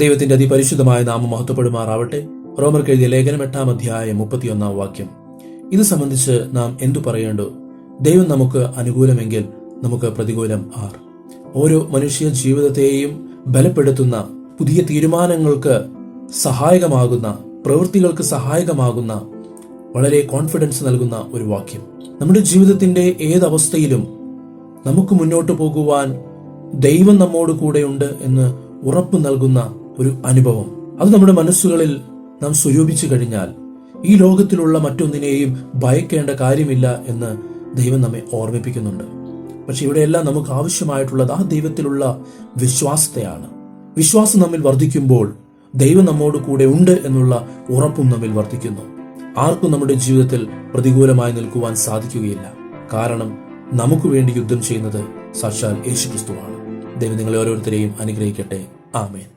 ദൈവത്തിന്റെ അതിപരിശുദ്ധമായ നാമം മഹത്വപ്പെടുമാറാവട്ടെ. റോമർക്ക് എഴുതിയ ലേഖനം 8-ാം അധ്യായം 31-ാം വാക്യം. ഇത് സംബന്ധിച്ച് നാം എന്തു പറയേണ്ടു? ദൈവം നമുക്ക് അനുകൂലമെങ്കിൽ നമുക്ക് പ്രതികൂലം ആർ? ഓരോ മനുഷ്യ ജീവിതത്തെയും ബലപ്പെടുത്തുന്ന, പുതിയ തീരുമാനങ്ങൾക്ക് സഹായകമാകുന്ന, പ്രവൃത്തികൾക്ക് സഹായകമാകുന്ന, വളരെ കോൺഫിഡൻസ് നൽകുന്ന ഒരു വാക്യം. നമ്മുടെ ജീവിതത്തിന്റെ ഏതവസ്ഥയിലും നമുക്ക് മുന്നോട്ട് പോകുവാൻ ദൈവം നമ്മോട് കൂടെയുണ്ട് എന്ന് ഉറപ്പ് നൽകുന്ന ഒരു അനുഭവം. അത് നമ്മുടെ മനസ്സുകളിൽ നാം സ്വരൂപിച്ചു കഴിഞ്ഞാൽ ഈ ലോകത്തിലുള്ള മറ്റൊന്നിനെയും ഭയക്കേണ്ട കാര്യമില്ല എന്ന് ദൈവം നമ്മെ ഓർമ്മിപ്പിക്കുന്നുണ്ട്. പക്ഷെ ഇവിടെയെല്ലാം നമുക്ക് ആവശ്യമായിട്ടുള്ളത് ആ ദൈവത്തിലുള്ള വിശ്വാസത്തെയാണ്. വിശ്വാസം നമ്മിൽ വർദ്ധിക്കുമ്പോൾ ദൈവം നമ്മോട് കൂടെ ഉണ്ട് എന്നുള്ള ഉറപ്പും നമ്മിൽ വർദ്ധിക്കുന്നു. ആർക്കും നമ്മുടെ ജീവിതത്തിൽ പ്രതികൂലമായി നിൽക്കുവാൻ സാധിക്കുകയില്ല. കാരണം നമുക്ക് വേണ്ടി യുദ്ധം ചെയ്യുന്നത് സാക്ഷാൽ യേശുക്രിസ്തുവാണ്. ദൈവം നിങ്ങളെ ഓരോരുത്തരെയും അനുഗ്രഹിക്കട്ടെ. ആമേൻ.